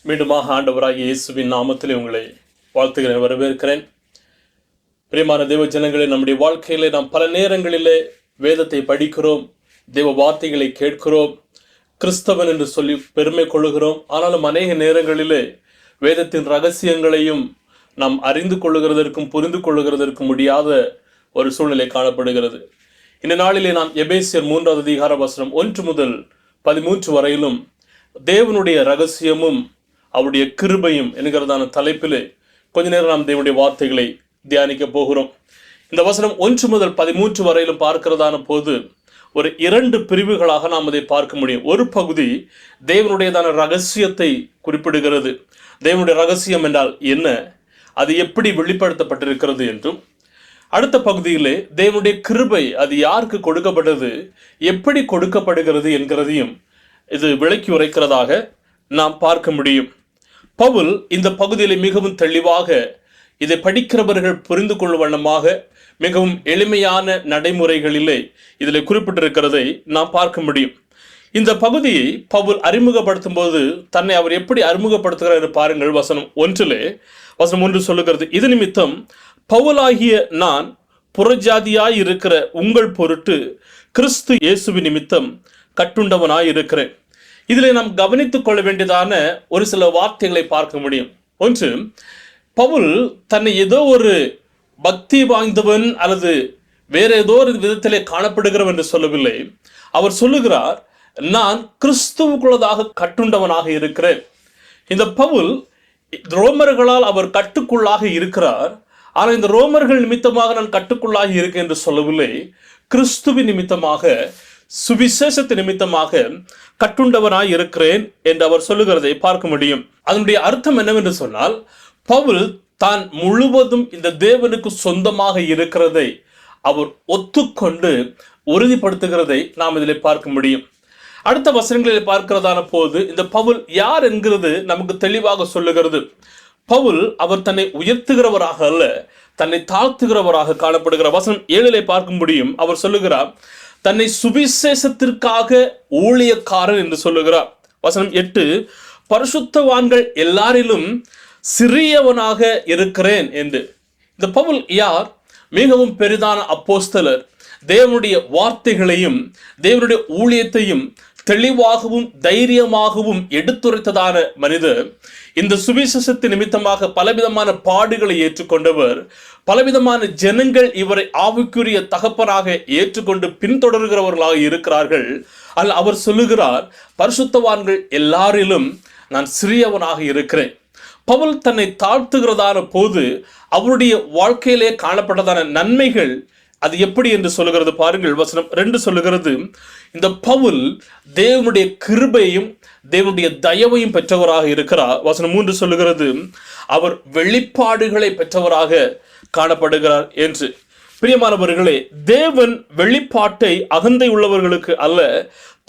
மீண்டுமாக ஆண்டவராகிய இயேசுவின் நாமத்திலே உங்களை வாழ்த்துகிறேன், வரவேற்கிறேன். பிரியமான தேவ ஜனங்களே, நம்முடைய வாழ்க்கையிலே நாம் பல நேரங்களிலே வேதத்தை படிக்கிறோம், தேவ வார்த்தைகளை கேட்கிறோம், கிறிஸ்தவன் என்று சொல்லி பெருமை கொள்ளுகிறோம். ஆனாலும் அநேக நேரங்களிலே வேதத்தின் ரகசியங்களையும் நாம் அறிந்து கொள்ளுகிறதற்கும் புரிந்து கொள்ளுகிறதற்கும் முடியாத ஒரு சூழ்நிலை காணப்படுகிறது. இந்த நாளிலே நாம் எபேசியர் 3வது அதிகார வசனம் 1 முதல் 13 வரையிலும் தேவனுடைய ரகசியமும் அவருடைய கிருபையும் என்கிறதான தலைப்பிலே கொஞ்ச நேரம் நாம் தேவனுடைய வார்த்தைகளை தியானிக்க போகிறோம். இந்த வசனம் 1 முதல் 13 வரையிலும் பார்க்கிறதான போது ஒரு 2 பிரிவுகளாக நாம் அதை பார்க்க முடியும். ஒரு பகுதி தேவனுடையதான ரகசியத்தை குறிப்பிடுகிறது. தேவனுடைய ரகசியம் என்றால் என்ன, அது எப்படி வெளிப்படுத்தப்பட்டிருக்கிறது என்றும், அடுத்த பகுதியிலே தேவனுடைய கிருபை அது யாருக்கு கொடுக்கப்பட்டது, எப்படி கொடுக்கப்படுகிறது என்கிறதையும் இது விளக்கி உரைக்கிறதாக நாம் பார்க்க முடியும். பவுல் இந்த பகுதியில் மிகவும் தெளிவாக இதை படிக்கிறவர்கள் புரிந்து கொள்ளும் வண்ணமாக மிகவும் எளிமையான நடைமுறைகளிலே இதில் குறிப்பிட்டிருக்கிறதை நாம் பார்க்க முடியும். இந்த பகுதியை பவுல் அறிமுகப்படுத்தும் போது தன்னை அவர் எப்படி அறிமுகப்படுத்துகிறார் என்று பாருங்கள். வசனம் 1 சொல்லுகிறது, இது நிமித்தம் பவுலாகிய நான் புறஜாதியாய் இருக்கிற உங்கள் பொருட்டு கிறிஸ்து இயேசுவின் நிமித்தம் கட்டுண்டவனாய் இருக்கிறேன். இதில் நாம் கவனித்துக் கொள்ள வேண்டியதான ஒரு சில வார்த்தைகளை பார்க்க முடியும். ஒன்று, பவுல் தன்னை ஏதோ ஒரு பக்தி வாய்ந்தவன் அல்லது வேற ஏதோ ஒரு விதத்திலே காணப்படுகிறவன் என்று சொல்லவில்லை. அவர் சொல்லுகிறார், நான் கிறிஸ்துவுக்குள்ளதாக கட்டுண்டவனாக இருக்கிறேன். இந்த பவுல் ரோமர்களால் அவர் கட்டுக்குள்ளாக இருக்கிறார். ஆனால் இந்த ரோமர்கள் நிமித்தமாக நான் கட்டுக்குள்ளாக இருக்கேன் என்று சொல்லவில்லை. கிறிஸ்துவின் நிமித்தமாக, சுவிசேஷத்தின் நிமித்தமாக கட்டுண்டவனாய் இருக்கிறேன் என்று அவர் சொல்லுகிறதை பார்க்க முடியும். அதனுடைய அர்த்தம் என்னவென்று சொன்னால், பவுல் தான் முழுவதும் இந்த தேவனுக்கு சொந்தமாக இருக்கிறதை அவர் ஒத்துக்கொண்டு உறுதிப்படுத்துகிறதை நாம் இதில் பார்க்க முடியும். அடுத்த வசனங்களில் பார்க்கிறதான போது இந்த பவுல் யார் என்கிறது நமக்கு தெளிவாக சொல்லுகிறது. பவுல் அவர் தன்னை உயர்த்துகிறவராக அல்ல, தன்னை தாழ்த்துகிறவராக காணப்படுகிற வசனம் 7 பார்க்க முடியும். அவர் சொல்லுகிறார், தன்னை சுவிசேஷத்திற்காக ஊழியக்காரன் என்று சொல்லுகிறார். வசனம் 8, பரிசுத்தவான்கள் எல்லாரிலும் சிறியவனாக இருக்கிறேன் என்று. இந்த பவுல் யார்? மிகவும் பெரிதான அப்போஸ்தலர். தேவனுடைய வார்த்தைகளையும் தேவனுடைய ஊழியத்தையும் தெளிவாகவும் தைரியமாகவும் எடுத்துரைத்ததான மனிதர். இந்த சுவிசேஷத்தின் நிமித்தமாக பலவிதமான பாடுகளை ஏற்றுக்கொண்டவர். பலவிதமான ஜனங்கள் இவரை ஆவிக்குரிய தகப்பனாக ஏற்றுக்கொண்டு பின்தொடர்கிறவர்களாக இருக்கிறார்கள். அல்ல, அவர் சொல்லுகிறார், பரிசுத்தவான்கள் எல்லாரிலும் நான் சிறியவனாக இருக்கிறேன். பவுல் தன்னை தாழ்த்துகிறதான போது அவருடைய வாழ்க்கையிலே காணப்பட்டதான நன்மைகள் அது எப்படி என்று சொல்லுகிறது பாருங்கள். வசனம் 2 சொல்லுகிறது, இந்த பவுல் தேவனுடைய கிருபையும் தேவனுடைய தயவையும் பெற்றவராக இருக்கிறார். வசனம் 3 சொல்லுகிறது, அவர் வெளிப்பாடுகளை பெற்றவராக காணப்படுகிறார் என்று. பிரியமானவர்களே, தேவன் வெளிப்பாட்டை அகந்தை உள்ளவர்களுக்கு அல்ல,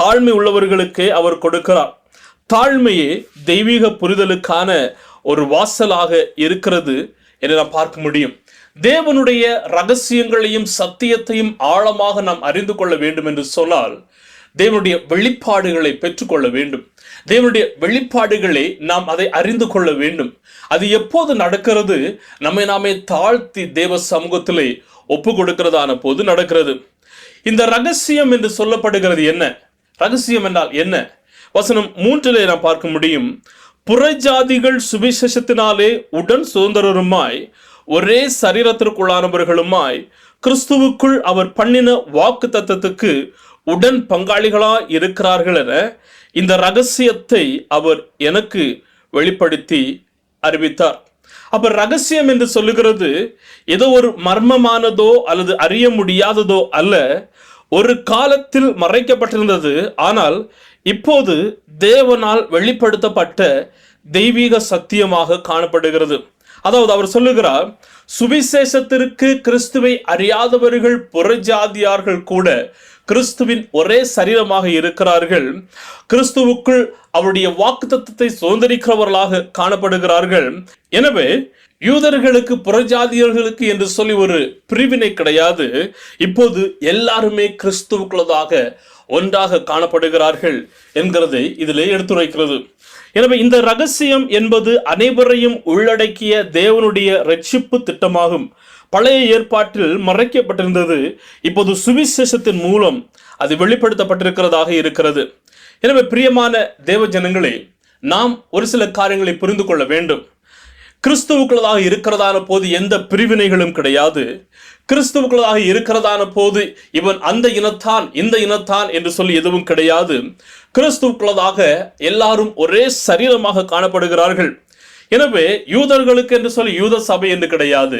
தாழ்மை உள்ளவர்களுக்கே அவர் கொடுக்கிறார். தாழ்மையே தெய்வீக புரிதலுக்கான ஒரு வாசலாக இருக்கிறது என்று நாம் பார்க்க முடியும். தேவனுடைய ரகசியங்களையும் சத்தியத்தையும் ஆழமாக நாம் அறிந்து கொள்ள வேண்டும் என்று சொன்னால் தேவனுடைய வெளிப்பாடுகளை பெற்றுக்கொள்ள வேண்டும். தேவனுடைய வெளிப்பாடுகளை நாம் அதை அறிந்து கொள்ள வேண்டும். அது எப்போது நடக்கிறது? நம்மை நாமே தாழ்த்தி தேவ சமூகத்திலே ஒப்பு கொடுக்கிறதான போது நடக்கிறது. இந்த ரகசியம் என்று சொல்லப்படுகிறது என்ன? ரகசியம் என்றால் என்ன? வசனம் 3 நாம் பார்க்க முடியும், புறஜாதிகள் சுவிசேஷத்தினாலே உடன் சுதந்திரருமாய் ஒரே சரீரத்திற்குள்ளானவர்களுமாய் கிறிஸ்துவுக்குள் அவர் பண்ணின வாக்கு தத்தத்துக்கு உடன் பங்காளிகளாய் இருக்கிறார்கள் என இந்த ரகசியத்தை அவர் எனக்கு வெளிப்படுத்தி அறிவித்தார். அப்ப ரகசியம் என்று சொல்லுகிறது ஏதோ ஒரு மர்மமானதோ அல்லது அறிய முடியாததோ அல்ல. ஒரு காலத்தில் மறைக்கப்பட்டிருந்தது, ஆனால் இப்போது தேவனால் வெளிப்படுத்தப்பட்ட தெய்வீக சத்தியமாக காணப்படுகிறது. அதாவது அவர் சொல்லுகிறார், சுவிசேஷத்திற்கு கிறிஸ்துவை அறியாதவர்கள் புறஜாதியார்கள் கூட கிறிஸ்துவின் ஒரே சரீரமாக இருக்கிறார்கள். கிறிஸ்துவுக்குள் அவருடைய வாக்குத்தத்தத்தை சுதந்திரிக்கிறவர்களாக காணப்படுகிறார்கள். எனவே யூதர்களுக்கு புறஜாதியர்களுக்கு என்று சொல்லி ஒரு பிரிவினை கிடையாது. இப்போது எல்லாருமே கிறிஸ்துவுக்குள்ளதாக ஒன்றாக காணப்படுகிறார்கள் என்கிறதை இதிலே எடுத்துரைக்கிறது. எனவே இந்த ரகசியம் என்பது அனைவரையும் உள்ளடக்கிய தேவனுடைய இரட்சிப்பு திட்டமாகும். பழைய ஏற்பாட்டில் மறைக்கப்பட்டிருந்தது, இப்போது சுவிசேஷத்தின் மூலம் அது வெளிப்படுத்தப்பட்டிருக்கிறதாக இருக்கிறது. எனவே பிரியமான தேவ ஜனங்களே, நாம் ஒரு சில காரியங்களை புரிந்து கொள்ள வேண்டும். கிறிஸ்துவுக்குள்ளதாக இருக்கிறதான போது எந்த பிரிவினைகளும் கிடையாது. கிறிஸ்துவுக்குள்ளதாக இருக்கிறதான போது இவன் அந்த இனத்தான் இந்த இனத்தான் என்று சொல்லி எதுவும் கிடையாது. கிறிஸ்துவுக்குள்ளதாக எல்லாரும் ஒரே சரீரமாக காணப்படுகிறார்கள். எனவே யூதர்களுக்கு என்று சொல்லி யூத சபை என்று கிடையாது,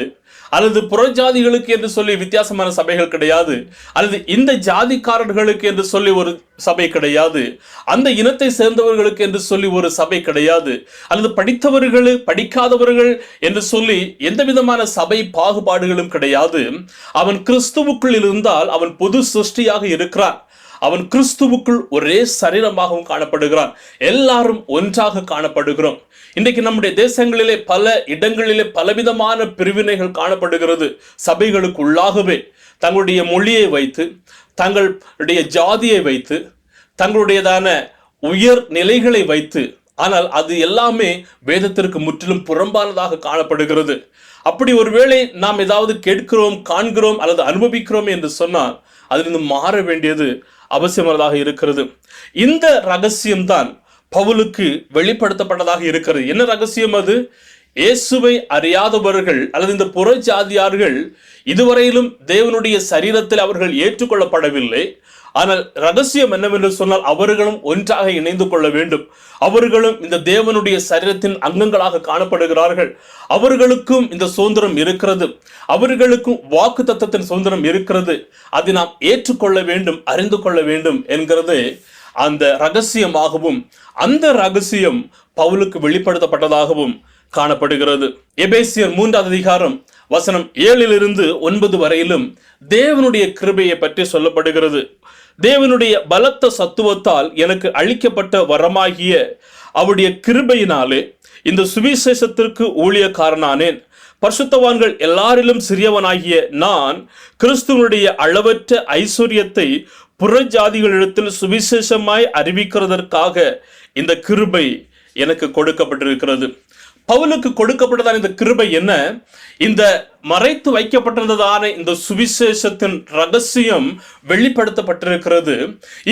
அல்லது புறஜாதிகளுக்கு என்று சொல்லி வித்தியாசமான சபைகள் கிடையாது, அல்லது இந்த ஜாதிக்காரர்களுக்கு என்று சொல்லி ஒரு சபை கிடையாது, அந்த இனத்தை சேர்ந்தவர்களுக்கு என்று சொல்லி ஒரு சபை கிடையாது, அல்லது படித்தவர்கள் படிக்காதவர்கள் என்று சொல்லி எந்த விதமான சபை பாகுபாடுகளும் கிடையாது. அவன் கிறிஸ்துவுக்குள் இருந்தால் அவன் பொது சிருஷ்டியாக இருக்கிறான். அவன் கிறிஸ்துவுக்குள் ஒரே சரீரமாகவும் காணப்படுகிறான். எல்லாரும் ஒன்றாக காணப்படுகிறோம். இன்றைக்கு நம்முடைய தேசங்களிலே பல இடங்களிலே பலவிதமான பிரிவினைகள் காணப்படுகிறது. சபைகளுக்கு உள்ளாகவே தங்களுடைய மொழியை வைத்து, தங்களுடைய ஜாதியை வைத்து, தங்களுடையதான உயர் நிலைகளை வைத்து, ஆனால் அது எல்லாமே வேதத்திற்கு முற்றிலும் புறம்பானதாக காணப்படுகிறது. அப்படி ஒருவேளை நாம் ஏதாவது கேட்கிறோம், காண்கிறோம் அல்லது அனுபவிக்கிறோம் என்று சொன்னால் அதிலிருந்து மாற வேண்டியது அவசியமானதாக இருக்கிறது. இந்த ரகசியம்தான் பவுலுக்கு வெளிப்படுத்தப்பட்டதாக இருக்கிறது. என்ன ரகசியம் அது? இயேசுவை அறியாதவர்கள் அல்லது இந்த புறஜாதியார்கள் இதுவரையிலும் தேவனுடைய சரீரத்தில் அவர்கள் ஏற்றுக்கொள்ளப்படவில்லை. ஆனால் ரகசியம் என்னவென்று சொன்னால் அவர்களும் ஒன்றாக இணைந்து கொள்ள வேண்டும். அவர்களும் இந்த தேவனுடைய சரீரத்தின் அங்கங்களாக காணப்படுகிறார்கள். அவர்களுக்கும் இந்த சுதந்திரம் இருக்கிறது. அவர்களுக்கும் வாக்கு தத்தத்தின் சுதந்திரம் இருக்கிறது. அதை நாம் ஏற்றுக்கொள்ள வேண்டும், அறிந்து கொள்ள வேண்டும் என்கிறது அந்த ரகசியமாகவும், அந்த ரகசியம் பவுலுக்கு வெளிப்படுத்தப்பட்டதாகவும் காணப்படுகிறது. எபேசியர் 3வது அதிகாரம் வசனம் 7-9 வரையிலும் தேவனுடைய கிருபையை பற்றி சொல்லப்படுகிறது. தேவனுடைய பலத்த சத்துவத்தால் எனக்கு அளிக்கப்பட்ட வரமாகிய அவருடைய கிருபையினாலே இந்த சுவிசேஷத்திற்கு ஊழியக்காரனானேன். பரிசுத்தவான்கள் எல்லாரிலும் சிறியவனாகிய நான் கிறிஸ்துவனுடைய அளவற்ற ஐஸ்வர்யத்தை புறஜாதிகளிடத்தில் சுவிசேஷமாய் அறிவிக்கிறதற்காக இந்த கிருபை எனக்கு கொடுக்கப்பட்டிருக்கிறது. பவுலுக்கு கொடுக்கப்பட்டதான இந்த கிருபை என்ன? இந்த மறைத்து வைக்கப்பட்டிருந்ததான இந்த சுவிசேஷத்தின் ரகசியம் வெளிப்படுத்தப்பட்டிருக்கிறது.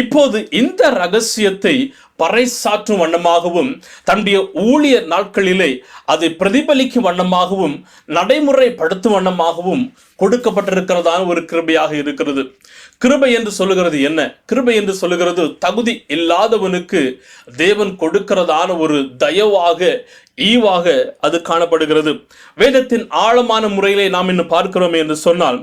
இப்போது இந்த ரகசியத்தை பறைசாற்றும் வண்ணமாகவும் தன்னுடைய ஊழிய நாட்களிலே அதை பிரதிபலிக்கும் வண்ணமாகவும் நடைமுறைப்படுத்தும் வண்ணமாகவும் கொடுக்கப்பட்டிருக்கிறதான ஒரு கிருபையாக இருக்கிறது. கிருபை என்று சொல்லுகிறது என்ன? கிருபை என்று சொல்லுகிறது தகுதி இல்லாதவனுக்கு தேவன் கொடுக்கிறதான ஒரு தயவாக, ஈவாக அது காணப்படுகிறது. வேதத்தின் ஆழமான முறையிலே நாம் இன்னும் பார்க்கிறோம் என்று சொன்னால்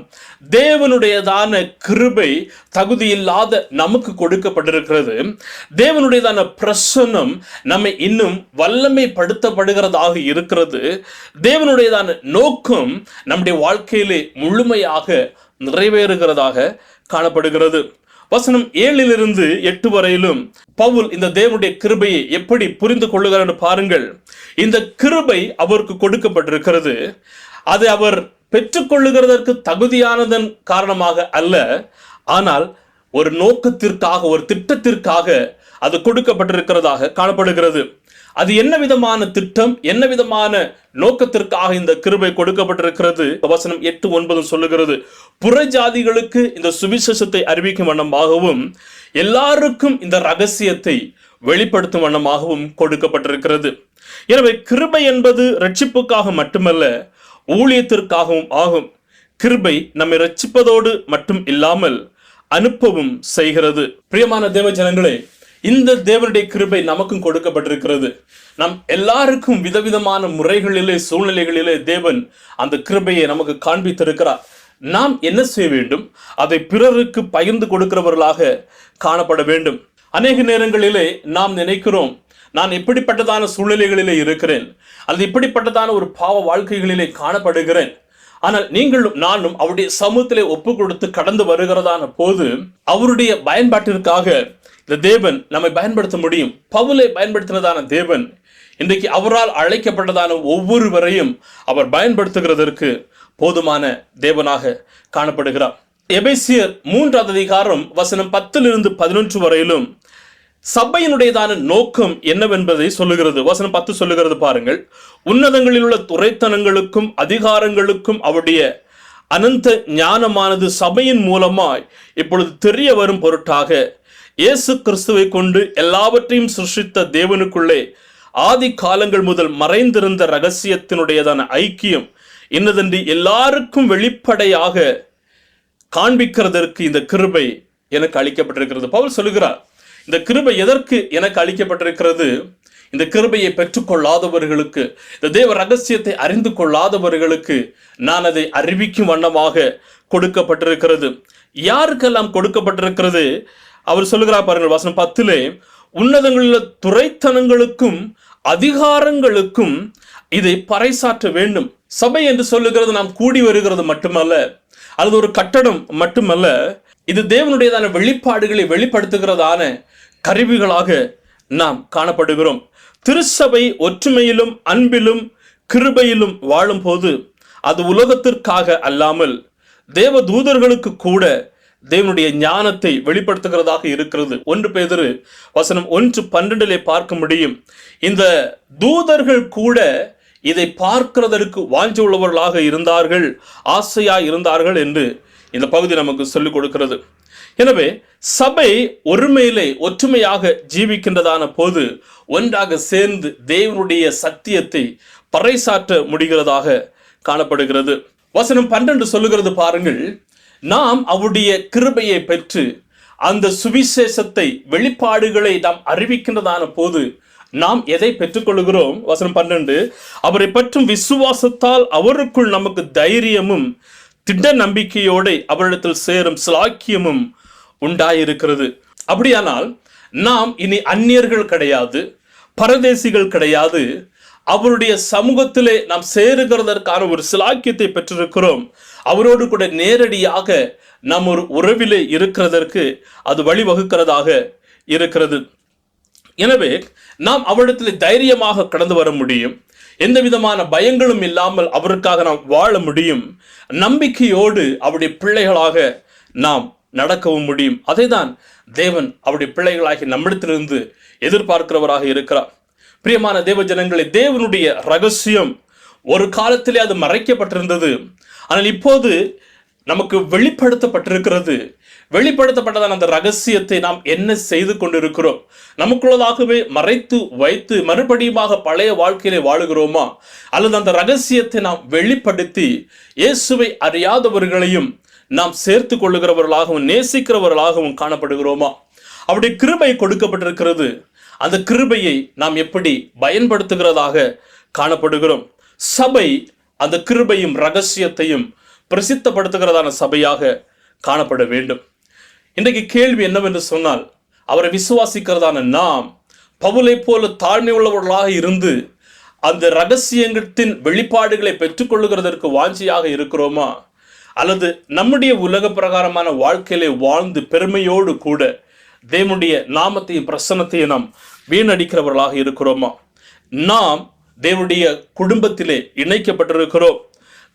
தேவனுடையதான கிருபை தகுதி இல்லாத நமக்கு கொடுக்கப்பட்டிருக்கிறது. தேவனுடையதான பிரசன்னம் நம்மை இன்னும் வல்லமைப்படுத்தப்படுகிறதாக இருக்கிறது. தேவனுடையதான நோக்கம் நம்முடைய வாழ்க்கையிலே முழுமையாக நிறைவேறுகிறதாக காணப்படுகிறது. வசனம் 7-8 வரையிலும் பவுல் இந்த தேவனுடைய கிருபையை எப்படி புரிந்து கொள்ளுகிறார் பாருங்கள். இந்த கிருபை அவருக்கு கொடுக்கப்பட்டிருக்கிறது. அதை அவர் பெற்றுக்கொள்ளுகிறதற்கு தகுதியானதன் காரணமாக அல்ல, ஆனால் ஒரு நோக்கத்திற்காக, ஒரு திட்டத்திற்காக அது கொடுக்கப்பட்டிருக்கிறதாக காணப்படுகிறது. அது என்ன விதமான திட்டம், என்ன விதமான நோக்கத்திற்காக இந்த கிருபை கொடுக்கப்பட்டிருக்கிறது? வசனம் 8-9 சொல்லுகிறது, புறஜாதிகளுக்கு இந்த சுவிசேஷத்தை அறிவிக்கும் வண்ணமாகவும் எல்லாருக்கும் இந்த ரகசியத்தை வெளிப்படுத்தும் வண்ணமாகவும் கொடுக்கப்பட்டிருக்கிறது. எனவே கிருபை என்பது ரட்சிப்புக்காக மட்டுமல்ல, ஊழியத்திற்காகவும் ஆகும். கிருபை நம்மை ரட்சிப்பதோடு மட்டும் இல்லாமல் அனுப்பவும் செய்கிறது. பிரியமான தேவ ஜனங்களே, இந்த தேவனுடைய கிருபை நமக்கும் கொடுக்கப்பட்டிருக்கிறது. நம் எல்லாருக்கும் விதவிதமான முறைகளிலே, சூழ்நிலைகளிலே தேவன் அந்த கிருபையை நமக்கு காண்பித்திருக்கிறார். நாம் என்ன செய்ய வேண்டும்? அதை பிறருக்கு பகிர்ந்து கொடுக்கிறவர்களாக காணப்பட வேண்டும். அநேக நேரங்களிலே நாம் நினைக்கிறோம், நான் எப்படிப்பட்டதான சூழ்நிலைகளிலே இருக்கிறேன், அல்லது இப்படிப்பட்டதான ஒரு பாவ வாழ்க்கைகளிலே காணப்படுகிறேன். ஆனால் நீங்களும் நானும் அவருடைய சமூகத்திலே ஒப்பு கொடுத்து கடந்து வருகிறதான போது அவருடைய பயன்பாட்டிற்காக இந்த தேவன் நம்மை பயன்படுத்த முடியும். பவுலை பயன்படுத்தினதான தேவன் இன்றைக்கு அவரால் அழைக்கப்பட்டதான ஒவ்வொருவரையும் அவர் பயன்படுத்துகிறதற்கு போதுமான தேவனாக காணப்படுகிறார். எபேசியர் 3ஆம் அதிகாரம் வசனம் 10-11 வரையிலும் சபையினுடையதான நோக்கம் என்னவென்பதை சொல்லுகிறது. வசனம் 10 சொல்லுகிறது பாருங்கள். உன்னதங்களில் உள்ள துரைத்தனங்களுக்கும் அதிகாரங்களுக்கும் அவருடைய அனந்த ஞானமானது சபையின் மூலமாய் இப்பொழுது தெரிய வரும் பொருட்டாக இயேசு கிறிஸ்துவை கொண்டு எல்லாவற்றையும் சிருஷ்டித்த தேவனுக்குள்ளே ஆதி காலங்கள் முதல் மறைந்திருந்த ரகசியத்தினுடையதான ஐக்கியம் இன்னதென்று எல்லாருக்கும் வெளிப்படையாக காண்பிக்கிறதற்கு இந்த கிருபை எனக்கு அளிக்கப்பட்டிருக்கிறது. பவுல் சொல்லுகிறார், இந்த கிருபை எதற்கு எனக்கு அளிக்கப்பட்டிருக்கிறது? இந்த கிருபையை பெற்றுக்கொள்ளாதவர்களுக்கு, இந்த தேவ ரகசியத்தை அறிந்து கொள்ளாதவர்களுக்கு நான் அதை அறிவிக்கும் வண்ணமாக கொடுக்கப்பட்டிருக்கிறது. யாருக்கெல்லாம் கொடுக்கப்பட்டிருக்கிறது? அவர் சொல்லுகிறார் பாருங்கள், வசனம் 10 உன்னதங்களில் துரைத்தனங்களுக்கும் அதிகாரங்களுக்கும் இதை பறைசாற்ற வேண்டும். சபை என்று சொல்லுகிறது நாம் கூடி வருகிறது மட்டுமல்ல, அல்லது ஒரு கட்டடம் மட்டுமல்ல, இது தேவனுடையதான வெளிப்பாடுகளை வெளிப்படுத்துகிறதான கருவிகளாக நாம் காணப்படுகிறோம். திருச்சபை ஒற்றுமையிலும் அன்பிலும் கிருபையிலும் வாழும் போது அது உலகத்திற்காக அல்லாமல் தேவ தூதர்களுக்கு கூட தேவனுடைய ஞானத்தை வெளிப்படுத்துகிறதாக இருக்கிறது. 1 பேதுரு வசனம் 1:12 பார்க்க முடியும். இந்த தூதர்கள் கூட இதை பார்க்கிறதற்கு வாஞ்சி உள்ளவர்களாக இருந்தார்கள், ஆசையாய் இருந்தார்கள் என்று இந்த பகுதி நமக்கு சொல்லிக் கொடுக்கிறது. எனவே சபை ஒருமையிலே ஒற்றுமையாக ஜீவிக்கின்றதான போது ஒன்றாக சேர்ந்து தேவனுடைய சத்தியத்தை பறைசாற்ற முடிகிறதாக காணப்படுகிறது. வசனம் 12 சொல்லுகிறது பாருங்கள், நாம் அவருடைய கிருபையை பெற்று அந்த சுவிசேஷத்தை வெளிப்பாடுகளை நாம் அறிவிக்கின்றதான போது நாம் எதை பெற்றுக்கொள்கிறோம்? வசனம் 12, அவரை பற்றும் விசுவாசத்தால் அவருக்குள் நமக்கு தைரியமும் திட நம்பிக்கையோடு அவரிடத்தில் சேரும் சிலாக்கியமும் உண்டாயிருக்கிறது. அப்படியானால் நாம் இனி அந்நியர்கள் கிடையாது, பரதேசிகள் கிடையாது. அவருடைய சமூகத்திலே நாம் சேருகிறதற்கான ஒரு சிலாக்கியத்தை பெற்றிருக்கிறோம். அவரோடு கூட நேரடியாக நாம் ஒரு உறவிலே இருக்கிறதற்கு அது வழிவகுக்கிறதாக இருக்கிறது. எனவே நாம் அவரிடத்தில் தைரியமாக கடந்து வர முடியும். எந்த விதமான பயங்களும் இல்லாமல் அவருக்காக நாம் வாழ முடியும். நம்பிக்கையோடு அவருடைய பிள்ளைகளாக நாம் நடக்கவும் முடியும். அதை தான் தேவன் அவருடைய பிள்ளைகளாகி நம்மிடத்திலிருந்து எதிர்பார்க்கிறவராக இருக்கிறார். பிரியமான தேவ ஜனங்களே, தேவனுடைய ரகசியம் ஒரு காலத்திலே அது மறைக்கப்பட்டிருந்தது. ஆனால் இப்போது நமக்கு வெளிப்படுத்தப்பட்டிருக்கிறது. வெளிப்படுத்தப்பட்டதான அந்த ரகசியத்தை நாம் என்ன செய்து கொண்டிருக்கிறோம்? நமக்குள்ளதாகவே மறைத்து வைத்து மறுபடியுமாக பழைய வாழ்க்கையிலே வாழுகிறோமா? அல்லது அந்த ரகசியத்தை நாம் வெளிப்படுத்தி இயேசுவை அறியாதவர்களையும் நாம் சேர்த்து கொள்ளுகிறவர்களாகவும் நேசிக்கிறவர்களாகவும் காணப்படுகிறோமா? அவருடைய கிருபை கொடுக்கப்பட்டிருக்கிறது. அந்த கிருபையை நாம் எப்படி பயன்படுத்துகிறதாக காணப்படுகிறோம்? சபை அந்த கிருபையும் ரகசியத்தையும் பிரசித்தப்படுத்துகிறதான சபையாக காணப்பட வேண்டும். இன்றைக்கு கேள்வி என்னவென்று சொன்னால், அவரை விசுவாசிக்கிறதான நாம் பவுலை போல தாழ்மை உள்ளவர்களாக இருந்து அந்த ரகசியத்தின் வெளிப்பாடுகளை பெற்றுக்கொள்ளுகிறதற்கு வாஞ்சியாக இருக்கிறோமா? அல்லது நம்முடைய உலக பிரகாரமான வாழ்க்கையிலே வாழ்ந்து பெருமையோடு கூட தேவனுடைய நாமத்தையும் பிரசன்னத்தையும் நாம் வீணடிக்கிறவர்களாக இருக்கிறோமா? நாம் தேவனுடைய குடும்பத்திலே இணைக்கப்பட்டிருக்கிறோம்.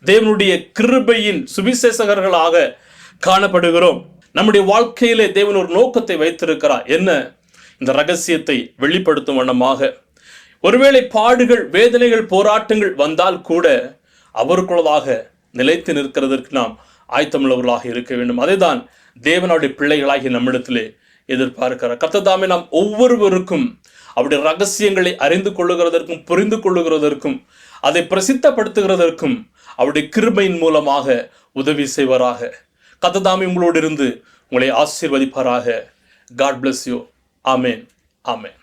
தேவனுடைய கிருபையின் சுவிசேஷகர்களாக காணப்படுகிறோம். நம்முடைய வாழ்க்கையிலே தேவன் ஒரு நோக்கத்தை வைத்திருக்கிறார். என்ன? இந்த ரகசியத்தை வெளிப்படுத்தும் வண்ணமாக. ஒருவேளை பாடுகள், வேதனைகள், போராட்டங்கள் வந்தால் கூட அவருக்குள்ளதாக நிலைத்து நிற்கிறதற்கு நாம் ஆயத்தமுள்ளவர்களாக இருக்க வேண்டும். அதைதான் தேவனுடைய பிள்ளைகளாகி நம்மிடத்திலே எதிர்பார்க்கிறார். கர்த்தர் நாம் ஒவ்வொருவருக்கும் அவருடைய ரகசியங்களை அறிந்து கொள்ளுகிறதற்கும் புரிந்து கொள்ளுகிறதற்கும் அதை பிரசித்தப்படுத்துகிறதற்கும் அவருடைய கிருபையின் மூலமாக உதவி செய்வாராக. கர்த்தர் உங்களோடு இருந்து உங்களை ஆசீர்வதிப்பாராக. God bless you. Amen. Amen.